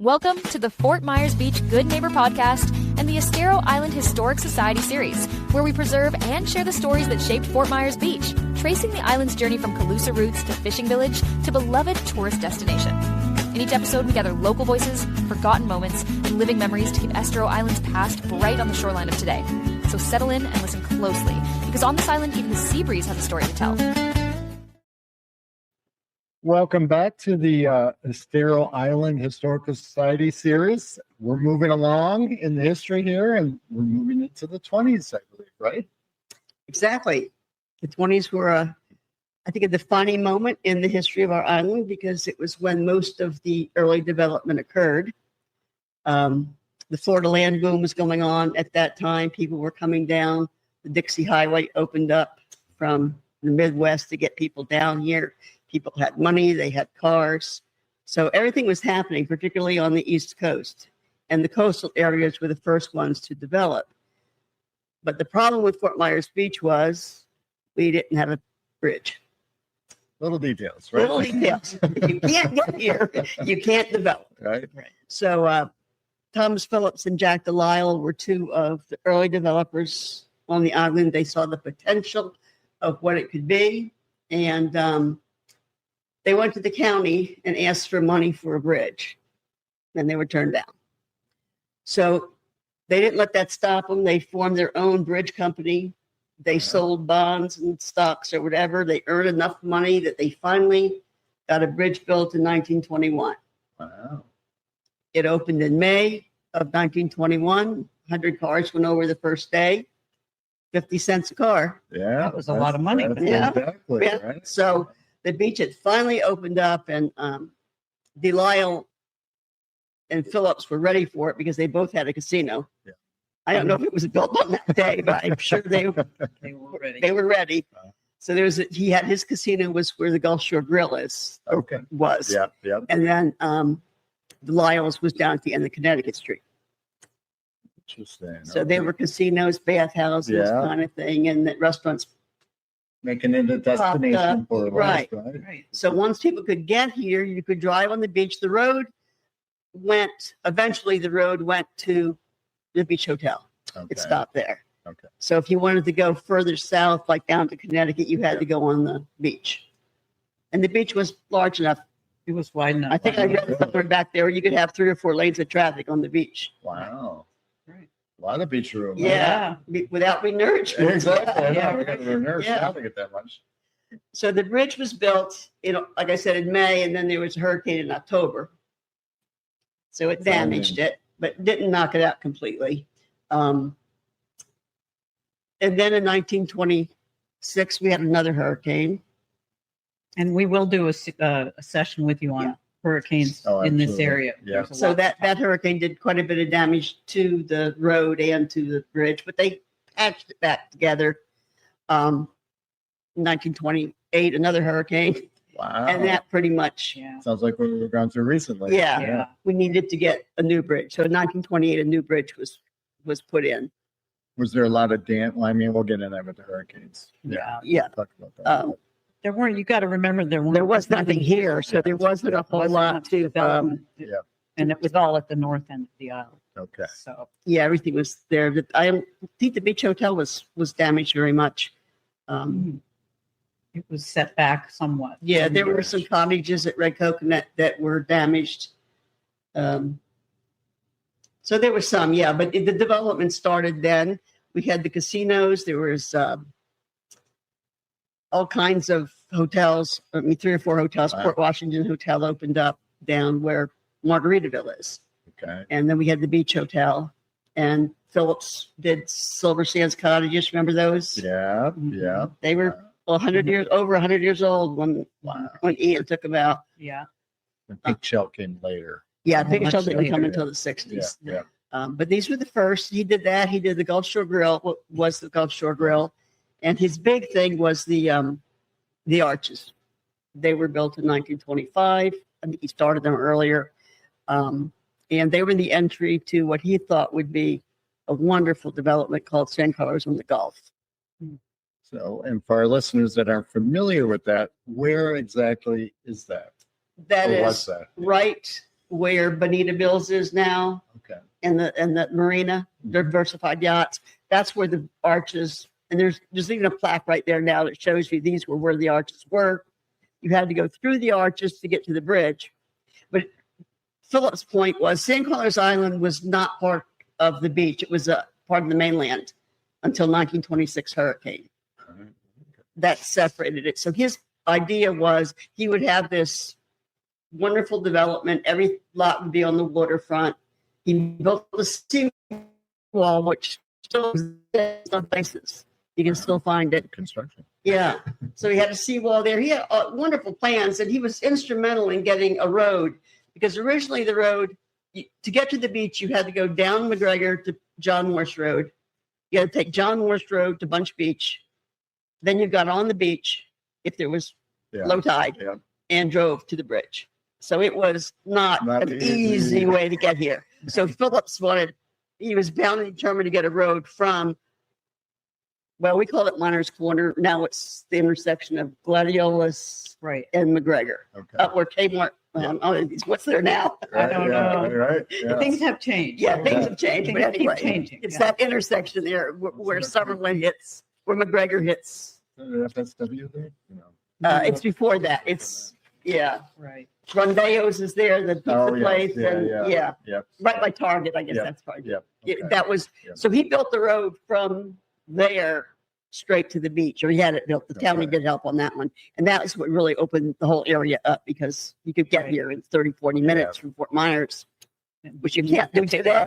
Welcome to the Fort Myers Beach Good Neighbor Podcast and the Estero Island Historic Society series, where we preserve and share the stories that shaped Fort Myers Beach, tracing the island's journey from Calusa roots to fishing village to beloved tourist destination. In each episode, we gather local voices, forgotten moments, and living memories to keep Estero Island's past bright on the shoreline of today. So settle in and listen closely, because on this island, even the sea breeze has a story to tell. Welcome back to the Estero Island Historical Society series. We're moving along in the history here, and we're moving into the 20s, I believe, right? Exactly. The 20s were, I think, a defining moment in the history of our island because it was when most of the early development occurred. The Florida land boom was going on at that time. People were coming down. The Dixie Highway opened up from the Midwest to get people down here. People had money, they had cars. So everything was happening, particularly on the East Coast. And the coastal areas were the first ones to develop. But the problem with Fort Myers Beach was we didn't have a bridge. Little details, right? Little details. You can't get here, you can't develop. Right. So Thomas Phillips and Jack Delisle were two of the early developers on the island. They saw the potential of what it could be. And they went to the county and asked for money for a bridge, and they were turned down. So they didn't let that stop them. They formed their own bridge company. They sold bonds and stocks or whatever. They earned enough money that they finally got a bridge built in 1921. Wow. It opened in May of 1921. 100 cars went over the first day. 50 cents a car. Yeah. That was a lot of money. Yeah. Exactly, Yeah. right? So the beach had finally opened up, and Delisle and Phillips were ready for it because they both had a casino. Yeah. I don't know if it was built on that day, but I'm sure they were ready. So he had his casino was where the Gulf Shore Grill was. Yeah. And then Delisle's was down at the end of Connecticut Street. Interesting. So they were casinos, bathhouses, kind of thing, and the restaurants. Making it a destination for the right. Right. So once people could get here, you could drive on the beach. The road went to the beach hotel. Okay. It stopped there. Okay. So if you wanted to go further south, like down to Connecticut, you had to go on the beach. And the beach was large enough. It was wide enough. I think I read somewhere back there you could have 3 or 4 lanes of traffic on the beach. Wow. Right. A lot of beach room. Yeah. Without renourishment. Exactly. Yeah. We're going to nurse now to get that much. So the bridge was built, like I said, in May, and then there was a hurricane in October. So it damaged it, but didn't knock it out completely. And then in 1926, we had another hurricane. And we will do a session with you on hurricanes in this absolutely. area. Yeah. So that hurricane did quite a bit of damage to the road and to the bridge, but they patched it back together. 1928, another hurricane. Wow. And that pretty much, Sounds like what we've gone through recently. yeah, we needed to get a new bridge. So in 1928, a new bridge was put in. Was there a lot of I mean, we'll get in there with the hurricanes. Yeah. Yeah. Talk about that. There weren't, you got to remember There was nothing here, so there wasn't a whole lot to, development. And it was all at the north end of the island. Okay. So yeah, everything was there. I think the beach hotel was damaged very much. it was set back somewhat. Yeah, there were some cottages at Red Coconut that were damaged. So there was some, but the development started then. We had the casinos. There was all kinds of hotels. I mean, 3 or 4 hotels. Wow. Port Washington Hotel opened up down where Margaritaville is. Okay. And then we had the beach hotel. And Phillips did Silver Sands cottages. Remember those? Yeah. Yeah. They were 100 years, over 100 years old when Ian took them out. Yeah. The Pink Shell came later. Yeah, Oh, Big much Shell didn't come later. until the 60s. Yeah. But these were the first. He did that. He did the Gulf Shore Grill. What was the Gulf Shore Grill? And his big thing was the arches. They were built in 1925. I think he started them earlier. And they were the entry to what he thought would be a wonderful development called San Carlos on the Gulf. So, and for our listeners that aren't familiar with that, where exactly is that? That Or is was that? right where Bonita Bills is now, Okay. and the marina, diversified yachts. That's where the arches, and there's even a plaque right there now that shows you these were where the arches were. You had to go through the arches to get to the bridge. But Phillips' point was San Carlos Island was not part of the beach. It was a part of the mainland until 1926 hurricane. That separated it. So his idea was he would have this wonderful development. Every lot would be on the waterfront. He built the seawall, which still exists in some places. You can still find it. Construction. Yeah. So he had a seawall there. He had wonderful plans, and he was instrumental in getting a road, because originally the road, to get to the beach, you had to go down McGregor to John Morse Road. You had to take John Morse Road to Bunch Beach. Then you got on the beach if there was low tide and drove to the bridge. So it was not an easy way to get here. So Phillips he was bound and determined to get a road from, well, we call it Miners Corner. Now it's the intersection of Gladiolus and McGregor. Okay. Up where Kmart, what's there now? I don't know. Right. Yeah. Things have changed. Yeah, things have changed. Things But anyway, keep changing. it's that intersection there where Summerlin hits, where McGregor hits. FSW there? No. It's before that. It's, Right. Rondeos is there, the pizza place, Yeah. right by Target, I guess Yeah. that's Target. Yeah. Okay. That was, Yeah. so he built the road from there straight to the beach, or he had it built. The county Okay. did help on that one. And that was what really opened the whole area up, because you could get here in 30, 40 minutes from Fort Myers, which you can't do today.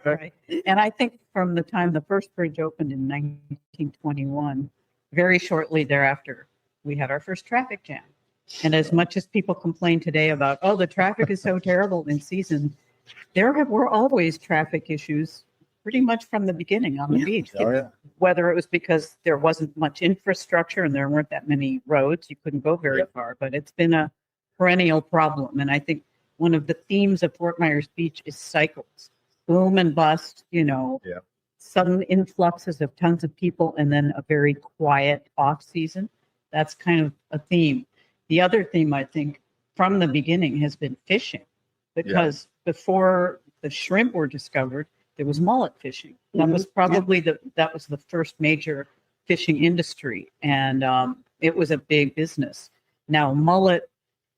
Right. And I think from the time the first bridge opened in 1921, very shortly thereafter, we had our first traffic jam. And as much as people complain today about, oh, the traffic is so terrible in season, there were always traffic issues pretty much from the beginning on the beach. Oh, yeah. Whether it was because there wasn't much infrastructure and there weren't that many roads, you couldn't go very far, but it's been a perennial problem. And I think one of the themes of Fort Myers Beach is cycles, boom and bust, sudden influxes of tons of people, and then a very quiet off season. That's kind of a theme. The other theme, I think, from the beginning has been fishing, because before the shrimp were discovered, there was mullet fishing. That was probably that was the first major fishing industry, and it was a big business. Now, mullet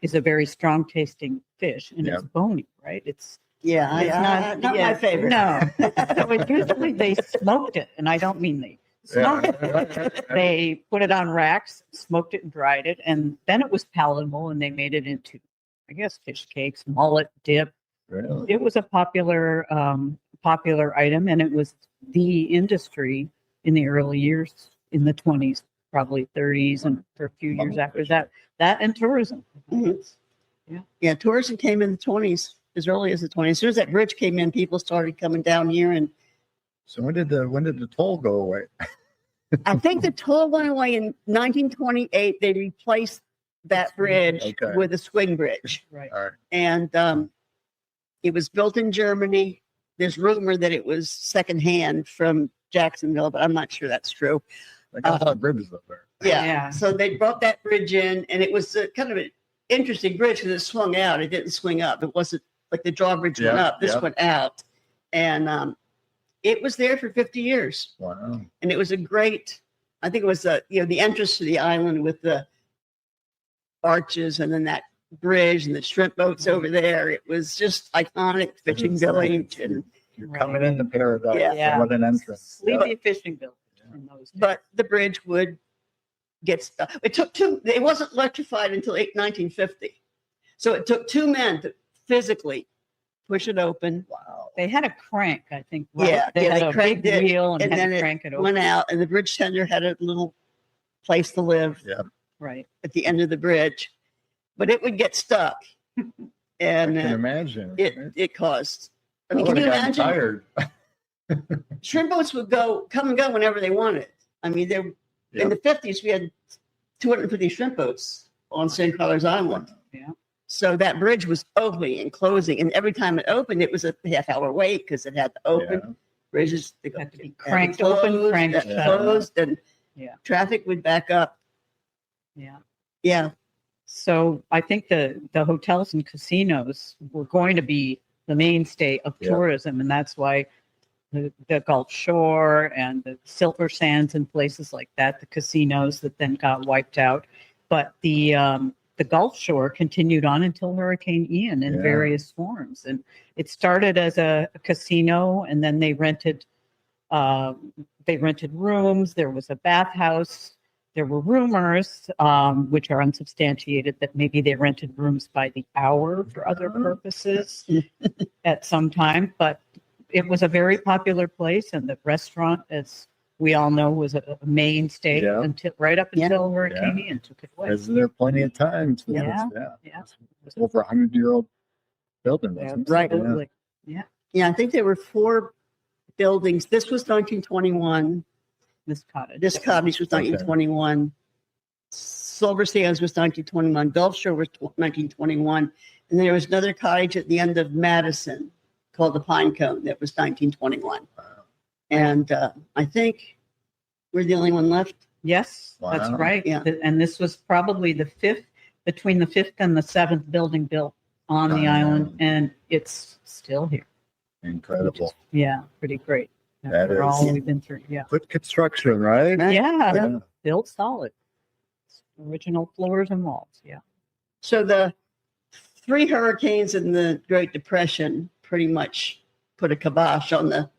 is a very strong tasting fish, and it's bony, right? It's not my favorite. No, so usually they smoked it, and I don't mean they smoked it. They put it on racks, smoked it, and dried it, and then it was palatable, and they made it into, I guess, fish cakes, mullet dip. Really? It was a popular item, and it was the industry in the early years, in the 20s, probably 30s, and for a few years after that and tourism. Yeah, tourism came in the 20s, as early as the 20s. As soon as that bridge came in, people started coming down here, and So when did the toll go away? I think the toll went away in 1928. They replaced that bridge with a swing bridge. Right. All right. And it was built in Germany. There's rumor that it was secondhand from Jacksonville, but I'm not sure that's true. I got a lot of bridges up there. Yeah. So they brought that bridge in, and it was kind of an interesting bridge because it swung out. It didn't swing up. It wasn't like the drawbridge went up. This went out. And it was there for 50 years. Wow. And it was a great, I think it was the entrance to the island with the arches and then that bridge and the shrimp boats over there. It was just iconic fishing village. And You're coming into paradise. Yeah. What an entrance. Sleepy fishing village in those days. but the bridge would get stuck. It wasn't electrified until 1950. So it took two men to physically push it open. Wow. They had a crank, I think. Right? Yeah, They had they a cranked big it, wheel and and had then to it crank it over. went out, and the bridge tender had a little place to live Right. at the end of the bridge, but it would get stuck, I and can imagine. it caused. I I mean, can would've you gotten imagine? tired. Shrimp boats would come and go whenever they wanted. I mean, in the 50s we had 250 shrimp boats on San Carlos Island. Yeah. So that bridge was opening and closing, and every time it opened, it was a half-hour wait because it had to open. Yeah. Bridges Had to be cranked open, cranked shut. closed, and Yeah. traffic would back up. Yeah. Yeah, So I think the hotels and casinos were going to be the mainstay of tourism, and that's why the Gulf Shore and the Silver Sands and places like that, the casinos that then got wiped out. But the Gulf Shore continued on until Hurricane Ian in various forms, and it started as a casino, and then they rented rooms. There was a bathhouse. There were rumors, which are unsubstantiated, that maybe they rented rooms by the hour for other purposes at some time. But it was a very popular place, and the restaurant, as we all know, was a mainstay until Hurricane Ian took it away. Was there plenty of times? Yeah. It's over 100-year-old building. Right. Yeah. Yeah, I think there were 4 buildings. This was 1921. This cottage was 1921. Silver Sands was 1921. Gulf Shore was 1921. And there was another cottage at the end of Madison called the Pine Cone that was 1921. Wow. And I think we're the only one left. Yes, that's right. Yeah. And this was probably between the 5th and the 7th building built on the island, and it's still here. Incredible. Pretty great. That After is. all we've been through. Yeah. Good construction, right? Yeah. Built solid. Original floors and walls. Yeah. So the 3 hurricanes and the Great Depression pretty much put a kibosh on the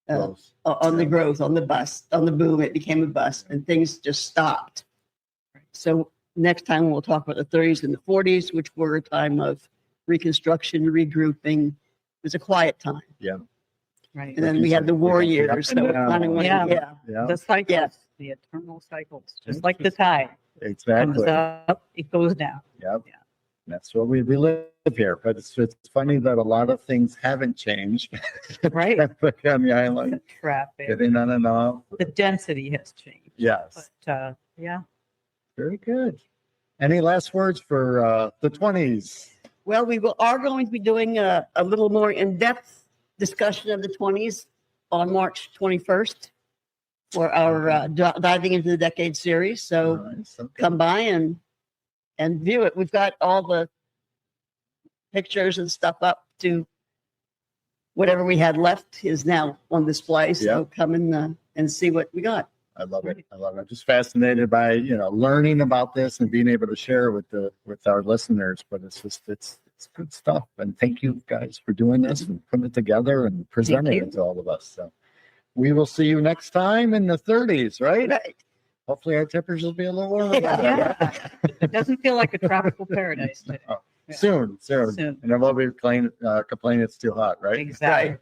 growth, on the boom. It became a bust, and things just stopped. So next time we'll talk about the 30s and the 40s, which were a time of reconstruction, regrouping. It was a quiet time. Yeah. Right. And then we had the war years. So it kind of went, the cycles, the eternal cycles, just like the tide. Exactly. Comes up, it goes down. Yep. Yeah. That's what we live here. But it's funny that a lot of things haven't changed. Right. Traffic on the island. Traffic. Getting on and off. The density has changed. Yes. But very good. Any last words for the 20s? Well, we are going to be doing a little more in-depth discussion of the 20s on March 21st for our Diving into the Decade series. So come by and view it. We've got all the pictures and stuff up to whatever we had left is now on display. So come in and see what we got. I love it. I'm just fascinated by, learning about this and being able to share with our listeners. But it's good stuff. And thank you guys for doing this and putting it together and presenting it to all of us. So we will see you next time in the 30s, right? Hopefully our temperatures will be a little warmer. It doesn't feel like a tropical paradise today. Soon. And then we'll be complaining it's too hot, right? Exactly.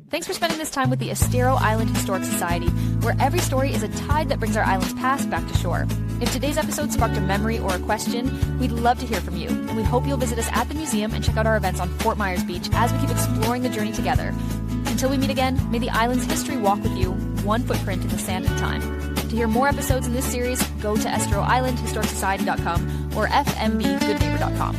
Thanks for spending this time with the Estero Island Historic Society, where every story is a tide that brings our island's past back to shore. If today's episode sparked a memory or a question, we'd love to hear from you, and we hope you'll visit us at the museum and check out our events on Fort Myers Beach as we keep exploring the journey together. Until we meet again, may the island's history walk with you, one footprint in the sand of time. To hear more episodes in this series, go to EsteroIslandHistoricSociety.com or FMBGoodNeighbor.com.